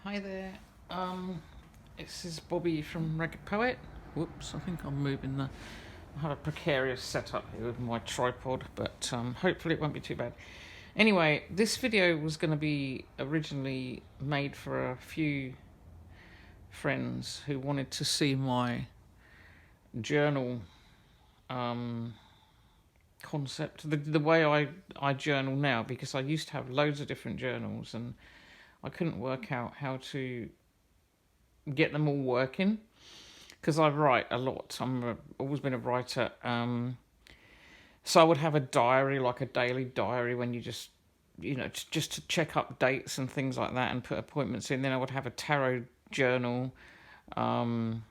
Hi there. This is Bobby from Ragged Poet. Whoops, I think I'm moving the. I have a precarious setup here with my tripod, but hopefully it won't be too bad. Anyway, this video was going to be originally made for a few friends who wanted to see my journal concept, the way I journal now, because I used to have loads of different journals and I couldn't work out how to get them all working because I write a lot. Always been a writer. So I would have a diary, like a daily diary, when you just, just to check up dates and things like that and put appointments in. Then I would have a tarot journal, and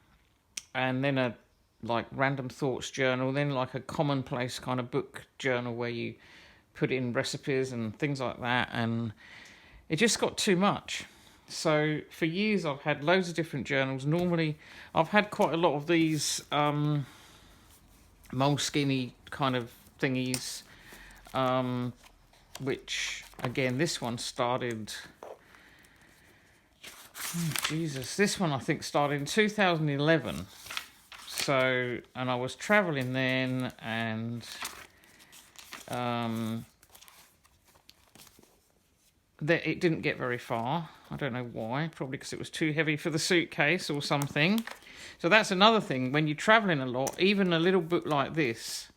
then a like random thoughts journal. Then like a commonplace kind of book journal where you put in recipes and things like that. And it just got too much. So for years I've had loads of different journals. Normally I've had quite a lot of these moleskine kind of thingies, which again, this one started, this one I think started in 2011. So, and I was traveling then, and that it didn't get very far. I don't know why. Probably because it was too heavy for the suitcase or something. So that's another thing. When you're traveling a lot, even a little book like this,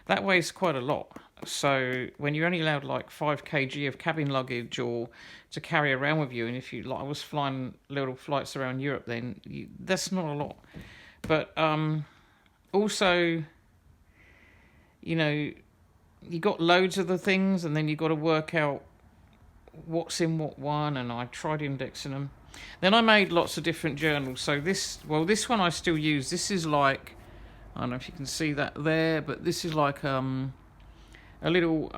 that weighs quite a lot. So when you're only allowed like 5 kg of cabin luggage or to carry around with you, and if you like, I was flying little flights around Europe, then that's not a lot. But also, you got loads of the things, and then you got to work out what's in what one, and I tried indexing them. Then I made lots of different journals. So this one I still use. This is like, I don't know if you can see that there, but this is like a little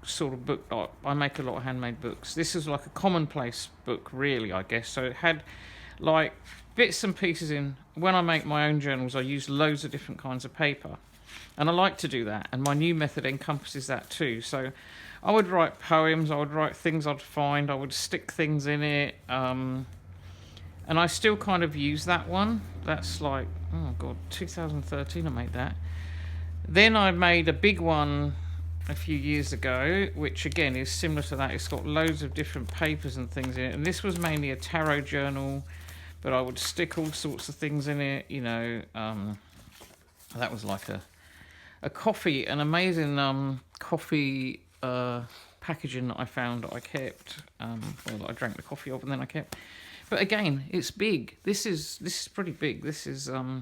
sort of book. I make a lot of handmade books. This is like a commonplace book, really, I guess. So it had like bits and pieces in. When I make my own journals, I use loads of different kinds of paper, and I like to do that, and my new method encompasses that too. So I would write poems, I would write things I'd find, I would stick things in it, and I still kind of use that one. That's like, oh god, 2013 I made that. Then I made a big one a few years ago, which again is similar to that. It's got loads of different papers and things in it, and this was mainly a tarot journal, but I would stick all sorts of things in it, that was like a coffee, an amazing coffee packaging that I found that I kept, that I drank the coffee of and then I kept. But again, it's big. This is pretty big. This is I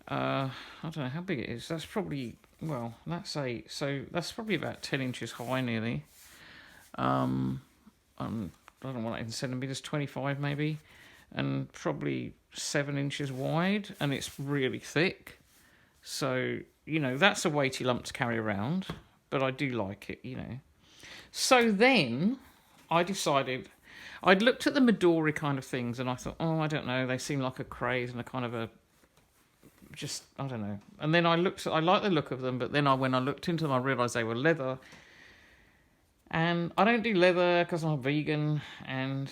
don't know how big it is. That's probably, well, that's that's probably about 10 inches high nearly. I don't know what, in centimeters, 25 maybe, and probably 7 inches wide, and it's really thick. So, that's a weighty lump to carry around, but I do like it, So then I decided, I'd looked at the Midori kind of things, and I thought, oh, I don't know, they seem like a craze and a kind of I don't know. And then I like the look of them, but then when I looked into them, I realised they were leather. And I don't do leather because I'm a vegan, and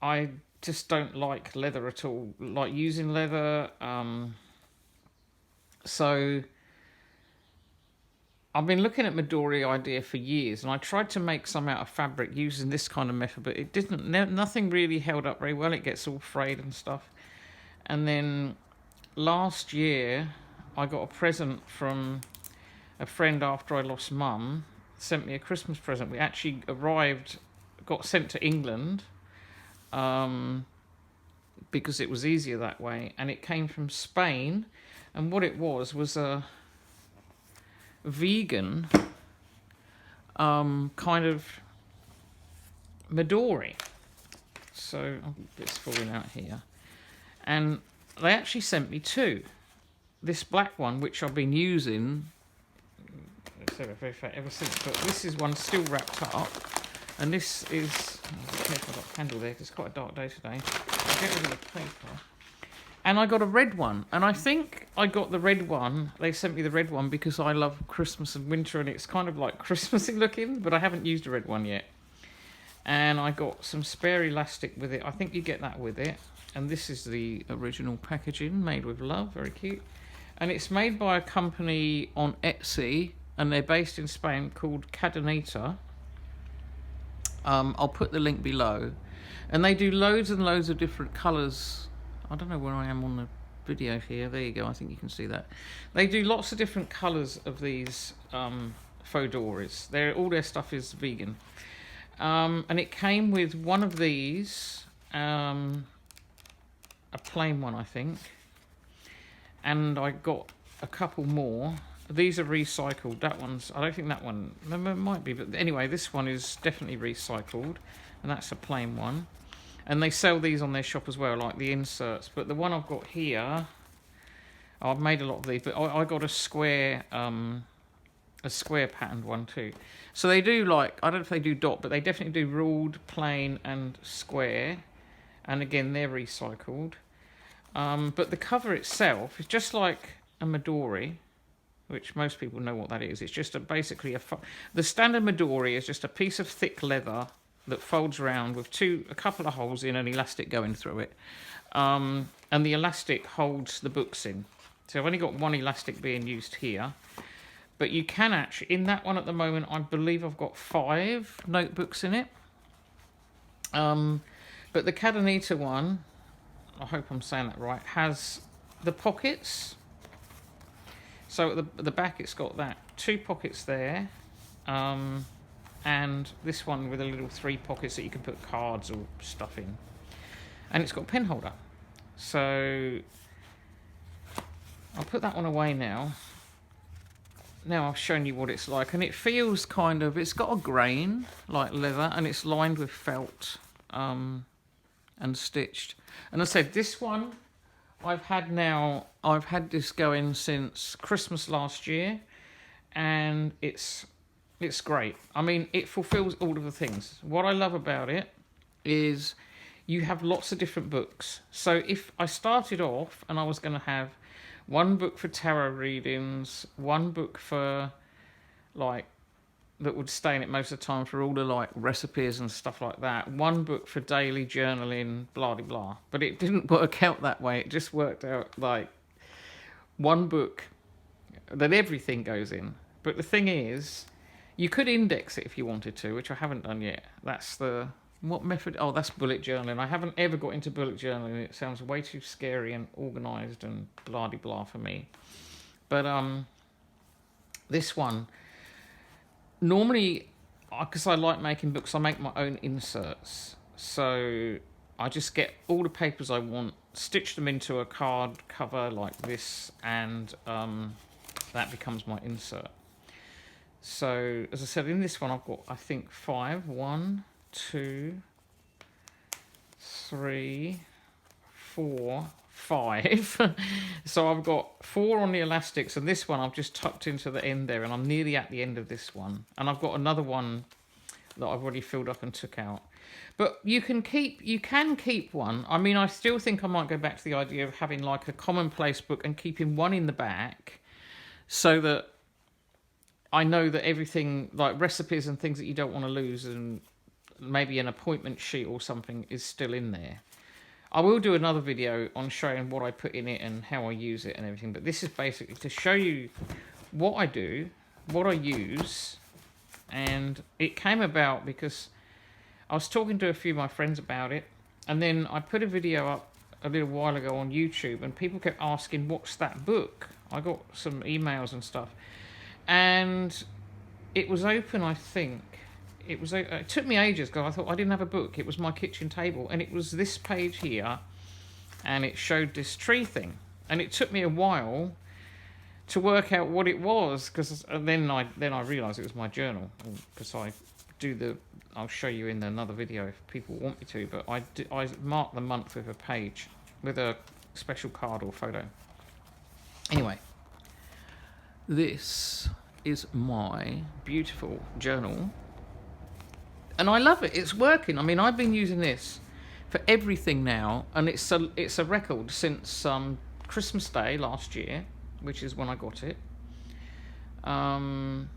I just don't like leather at all, like using leather. So I've been looking at Midori idea for years, and I tried to make some out of fabric using this kind of method, but it didn't. Nothing really held up very well. It gets all frayed and stuff. And then last year, I got a present from a friend after I lost Mum. Sent me a Christmas present. We actually got sent to England, because it was easier that way, and it came from Spain. And what it was a vegan kind of Midori. So it's falling out here, and they actually sent me two. This black one, which I've been using ever since, but this is one still wrapped up, and this is, I've got a candle there because it's quite a dark day today. I'll get rid of the paper. And I got a red one, and I think I got the red one, they sent me the red one because I love Christmas and winter, and it's kind of like Christmassy looking, but I haven't used a red one yet. And I got some spare elastic with it. I think you get that with it. And this is the original packaging, made with love, very cute. And it's made by a company on Etsy, and they're based in Spain, called Cadeneta. I'll put the link below. And they do loads and loads of different colours. I don't know where I am on the video here. There you go, I think you can see that. They do lots of different colours of these Fauxdoris. All their stuff is vegan. And it came with one of these, a plain one, I think, and I got a couple more. These are recycled. That one's, I don't think that one, it might be, but anyway, this one is definitely recycled, and that's a plain one. And they sell these on their shop as well, like the inserts. But the one I've got here, I've made a lot of these, but I got a square patterned one too. So they do, like, I don't know if they do dot, but they definitely do ruled, plain and square. And again, they're recycled. But the cover itself is just like a Midori, which most people know what that is. It's just basically the standard Midori is just a piece of thick leather that folds around with a couple of holes in, an elastic going through it. And the elastic holds the books in. So I've only got one elastic being used here. But you can actually, in that one at the moment, I believe I've got 5 notebooks in it. But the Cadeneta one, I hope I'm saying that right, has the pockets. So at the back it's got 2 pockets there. And this one with a little 3 pockets that you can put cards or stuff in. And it's got a pen holder. So I'll put that one away now. Now I've shown you what it's like, and it feels kind of, it's got a grain like leather, and it's lined with felt and stitched. And I said, this one I've had this going since Christmas last year, and it's great. I mean, it fulfills all of the things. What I love about it is you have lots of different books. So if I started off and I was going to have one book for tarot readings, one book for, like, that would stay in it most of the time for all the, like, recipes and stuff like that. One book for daily journaling, blah, blah, blah. But it didn't work out that way. It just worked out, like, one book that everything goes in. But the thing is, you could index it if you wanted to, which I haven't done yet. That's what method? Oh, that's bullet journaling. I haven't ever got into bullet journaling. It sounds way too scary and organised and blah-de-blah for me. But this one, normally, because I like making books, I make my own inserts. So I just get all the papers I want, stitch them into a card cover like this, and that becomes my insert. So, as I said, in this one I've got, I think, 5. 1, 2, 3, 4, 5. So I've got 4 on the elastics, and this one I've just tucked into the end there, and I'm nearly at the end of this one. And I've got another one that I've already filled up and took out. But you can keep one. I mean, I still think I might go back to the idea of having like a commonplace book and keeping one in the back, so that I know that everything, like recipes and things that you don't want to lose, and maybe an appointment sheet or something, is still in there. I will do another video on showing what I put in it and how I use it and everything, but this is basically to show you what I do, what I use. And it came about because I was talking to a few of my friends about it, and then I put a video up a little while ago on YouTube, and people kept asking, what's that book? I got some emails and stuff. And it was open, I think. It took me ages because I thought I didn't have a book. It was my kitchen table, and it was this page here, and it showed this tree thing. And it took me a while to work out what it was, because then I realised it was my journal, because I'll show you in another video if people want me to, but I marked the month with a page, with a special card or photo. Anyway, this is my beautiful journal, and I love it. It's working. I mean, I've been using this for everything now, and it's a record since Christmas Day last year, which is when I got it. And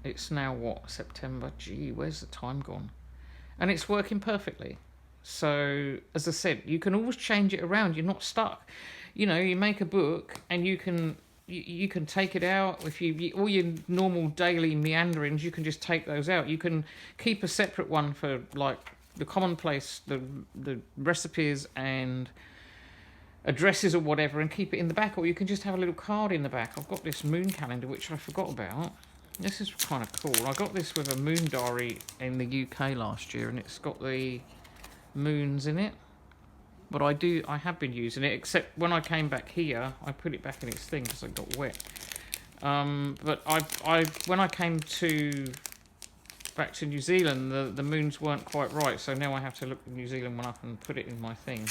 It's now what, September? Gee, where's the time gone? And it's working perfectly. So, as I said, you can always change it around. You're not stuck. You know, you make a book and you can take it out. If all your normal daily meanderings, you can just take those out. You can keep a separate one for like the commonplace, the recipes and addresses or whatever, and keep it in the back, or you can just have a little card in the back. I've got this moon calendar which I forgot about. This is kind of cool. I got this with a moon diary in the UK last year, and it's got the moons in it. But I have been using it, except when I came back here, I put it back in its thing because it got wet. But when I came back to New Zealand, the moons weren't quite right, so now I have to look the New Zealand one up and put it in my thing,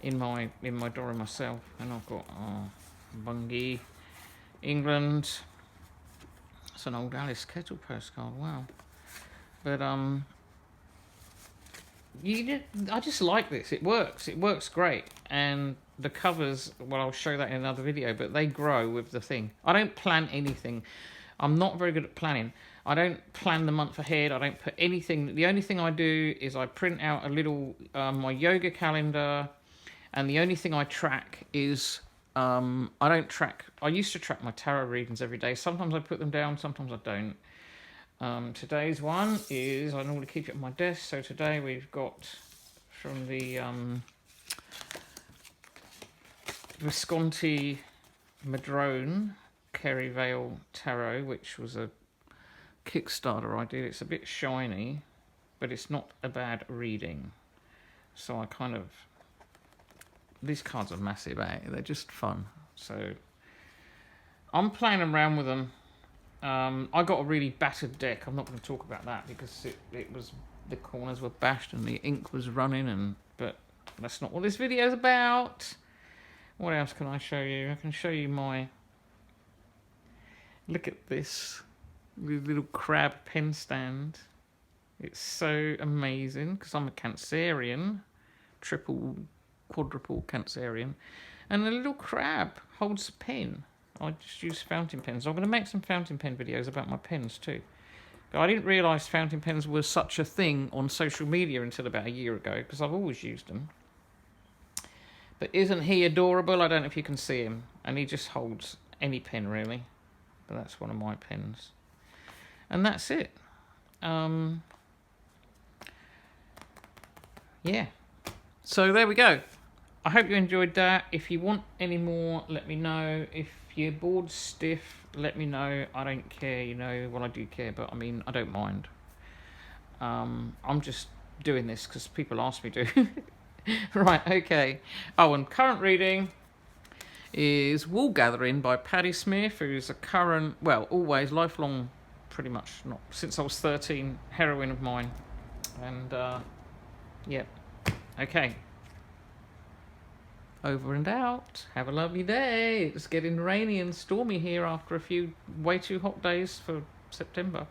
in my diary myself. And I've got Bungie, England. It's an old Alice Kettle postcard. Wow. But I just like this. It works. It works great. And the covers, well, I'll show that in another video, but they grow with the thing. I don't plan anything. I'm not very good at planning. I don't plan the month ahead. I don't put anything. The only thing I do is I print out a little my yoga calendar, and the only thing I track is I don't track. I used to track my tarot readings every day. Sometimes I put them down, sometimes I don't. Today's one is, I normally keep it on my desk, so today we've got from the Visconti Madrone Kerry Vale Tarot, which was a Kickstarter I did. It's a bit shiny, but it's not a bad reading. So I kind of, these cards are massive, eh? They're just fun. So I'm playing around with them. I got a really battered deck. I'm not going to talk about that because it was, the corners were bashed and the ink was running, but that's not what this video is about. What else can I show you? I can show you my, look at this little crab pen stand. It's so amazing because I'm a Cancerian, triple, quadruple Cancerian, and the little crab holds a pen. I just use fountain pens. I'm going to make some fountain pen videos about my pens too. I didn't realise fountain pens were such a thing on social media until about a year ago, because I've always used them. But isn't he adorable? I don't know if you can see him. And he just holds any pen really. But that's one of my pens. And that's it. Yeah. So there we go. I hope you enjoyed that. If you want any more, let me know. If you're bored stiff, let me know. I don't care, you know. Well, I do care, but I mean, I don't mind. I'm just doing this because people ask me to. Right, okay. Oh, and current reading is Wool Gathering by Paddy Smith, who's a current, well, always, lifelong, pretty much, not since I was 13, heroine of mine. And, yeah. Okay. Over and out. Have a lovely day. It's getting rainy and stormy here after a few way too hot days for September.